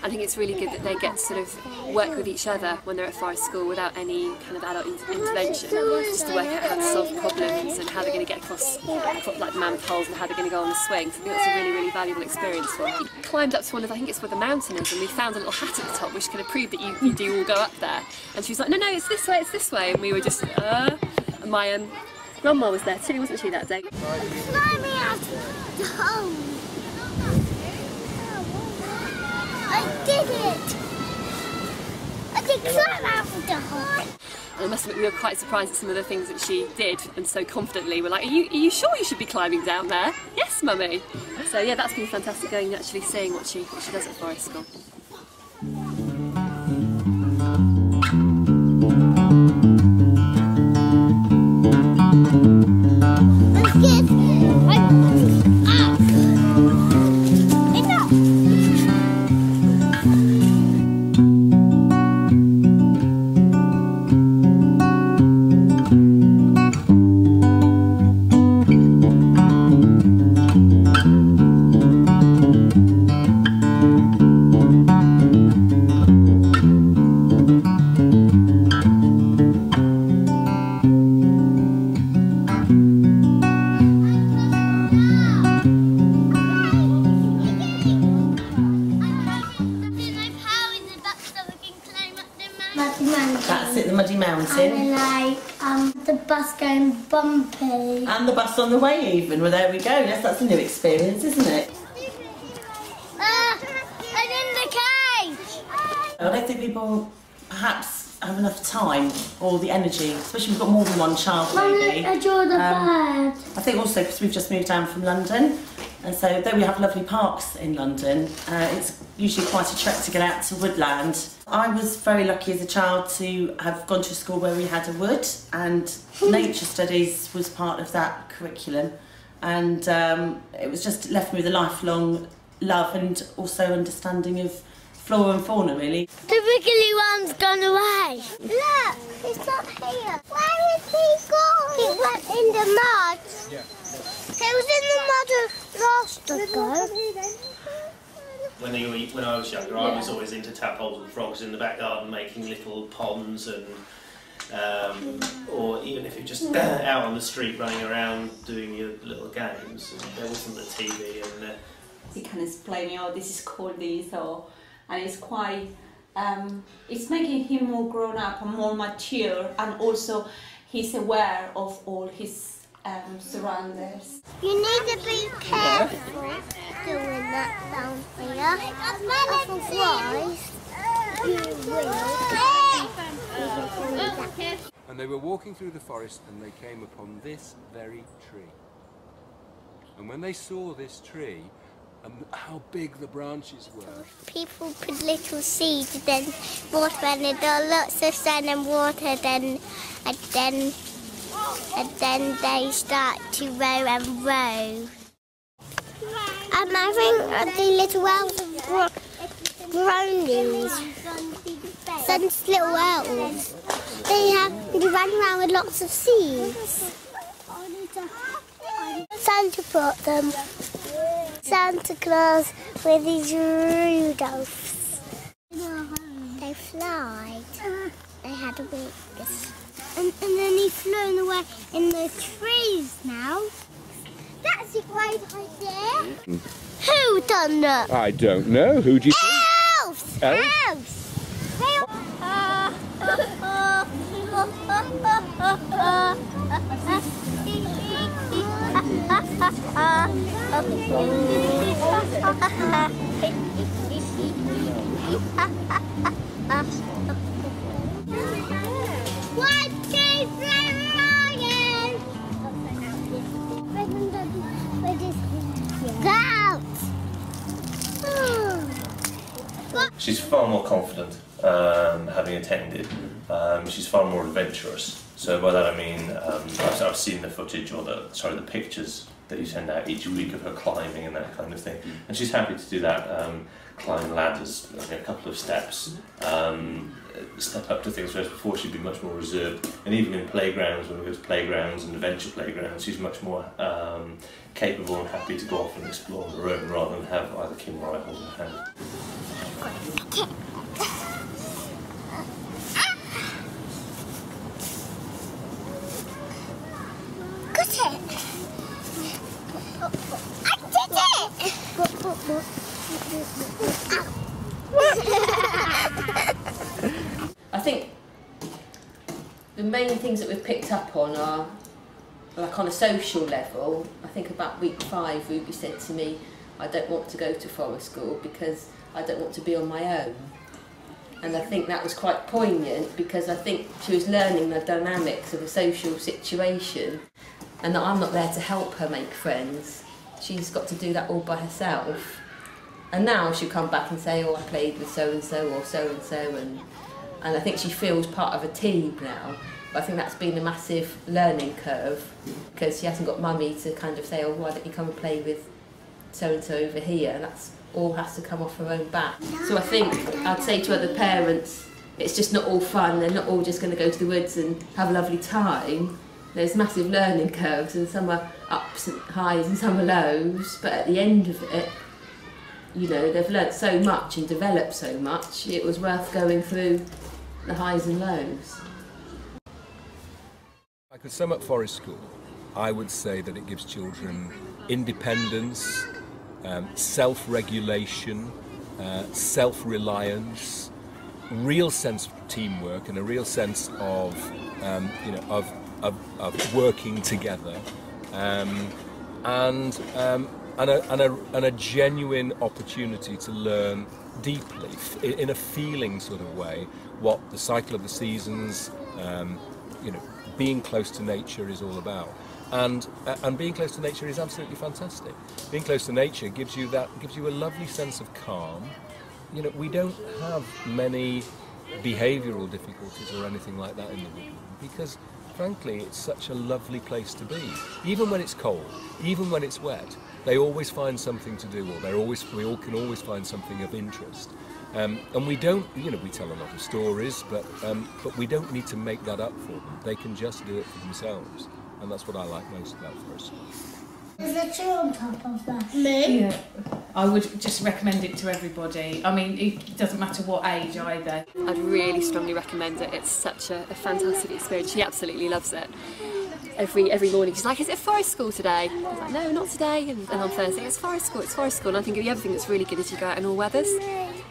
I think it's really good that they get to sort of work with each other when they're at Forest School without any kind of adult intervention, just to work out how to solve problems and how they're going to get across like the mammoth holes and how they're going to go on the swing. So I think that's a really, really valuable experience for them. We climbed up to one of, I think it's where the mountain is, and we found a little hat at the top which kind of proved that you do all go up there. And she was like, no, it's this way, and we were just, and my grandma was there too, wasn't she, that day? Climbing out the hole. I did it! I did climb out of the hole. And I must admit, we were quite surprised at some of the things that she did, and so confidently we're like, are you sure you should be climbing down there? Yes, mummy. So yeah, that's been fantastic, going and actually seeing what she does at Forest School. That's it, the Muddy Mountain. And like the bus going bumpy. And the bus on the way even. Well, there we go. Yes, that's a new experience, isn't it? I'm in the cage! I don't think people perhaps have enough time or the energy, especially if we've got more than one child maybe. I draw the bird. I think also because we've just moved down from London, and so though we have lovely parks in London, it's usually quite a trek to get out to woodland. I was very lucky as a child to have gone to a school where we had a wood, and nature studies was part of that curriculum, and it was just left me with a lifelong love and also understanding of flora and fauna, really. The wiggly one's gone away. Look, it's not here. Where is he gone? He went in the mud. Yeah. He was in the mud last ago. When I was younger, I was always into tadpoles and frogs in the back garden, making little ponds, and or even if you're just out on the street running around doing your little games. And there wasn't the TV, and he can explain, this is called this, and it's quite, it's making him more grown up and more mature, and also he's aware of all his surroundings. You need to be careful doing that down here. Otherwise, you will. And they were walking through the forest and they came upon this very tree. And when they saw this tree and how big the branches were, people put little seeds, then water, and there are lots of sun and water, and then they start to row and row. I think the little elves are brownies. Sun's little elves. They run around with lots of seeds. Santa brought them. Santa Claus with his Rudolphs. They flied. They had wings. And then he's flown away in the trees now. That's a great idea. Who done that? I don't know. Who do you think? Elves! Elves! she's far more confident having attended. She's far more adventurous. So by that I mean I've seen the footage or the pictures that you send out each week of her climbing and that kind of thing, and she's happy to do that. Climb ladders, a couple of steps, step up to things, whereas before she'd be much more reserved. And even in playgrounds, when we go to playgrounds and adventure playgrounds, she's much more capable and happy to go off and explore on her own rather than have either Kim or I hold her hand. I think the main things that we've picked up on are, like on a social level, I think about week 5 Ruby said to me, I don't want to go to forest school because I don't want to be on my own. And I think that was quite poignant because I think she was learning the dynamics of a social situation and that I'm not there to help her make friends. She's got to do that all by herself. And now she'll come back and say, oh, I played with so-and-so or so-and-so, and I think she feels part of a team now. But I think that's been a massive learning curve because she hasn't got mummy to kind of say, oh, why don't you come and play with so-and-so over here, and that's all has to come off her own back. So I think I'd say to other parents, it's just not all fun, they're not all just going to go to the woods and have a lovely time. There's massive learning curves and some are ups and highs and some are lows, but at the end of it, you know, they've learnt so much and developed so much, it was worth going through the highs and lows. If I could sum up Forest School, I would say that it gives children independence, self-regulation, self-reliance, real sense of teamwork and a real sense of, you know, of working together, and a genuine opportunity to learn deeply, in a feeling sort of way, what the cycle of the seasons, you know, being close to nature is all about. And being close to nature is absolutely fantastic. Being close to nature gives you a lovely sense of calm. You know, we don't have many behavioural difficulties or anything like that in the woodland because, frankly, it's such a lovely place to be. Even when it's cold, even when it's wet, they always find something to do, or we all can always find something of interest. And we don't, you know, we tell a lot of stories, but we don't need to make that up for them. They can just do it for themselves. And that's what I like most about Forest School. There's a tree on top of that. Yeah, I would just recommend it to everybody. I mean, it doesn't matter what age either. I'd really strongly recommend it. It's such a fantastic experience. She absolutely loves it. Every morning she's like, is it forest school today? I was like, no, not today. And on Thursday, it's forest school, it's forest school. And I think the other thing that's really good is you go out in all weathers.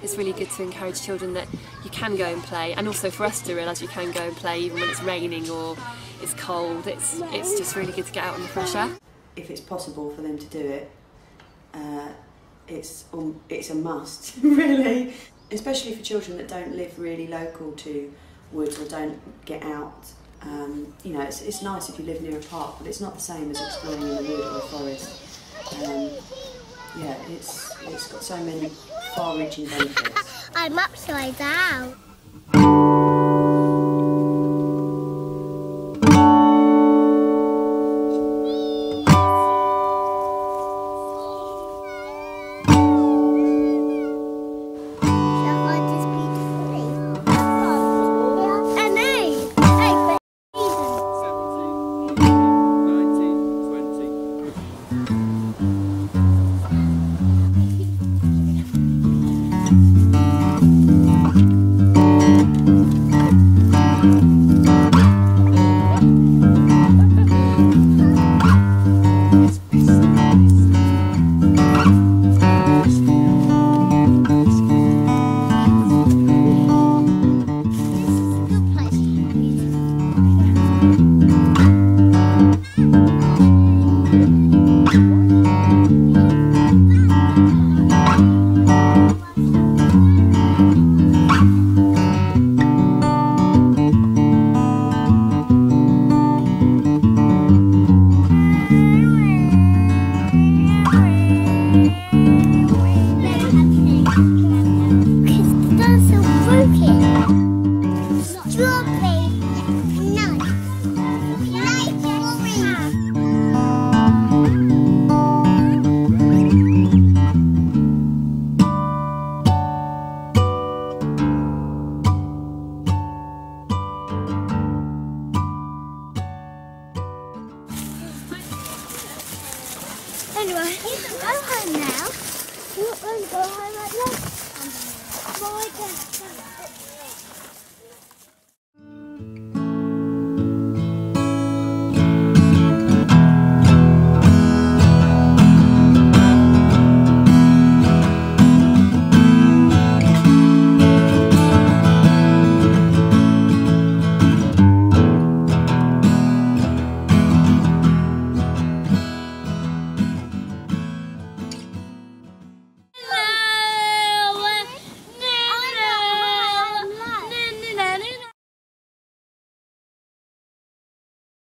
It's really good to encourage children that you can go and play, and also for us to realise you can go and play even when it's raining or it's cold. It's just really good to get out in the fresh air. If it's possible for them to do it, it's a must, really. Especially for children that don't live really local to woods or don't get out. You know, it's nice if you live near a park, but it's not the same as exploring in a wood or a forest. Yeah, it's got so many far-reaching benefits. I'm upside down. Anyway, you can go home now. You won't go home like that. spider.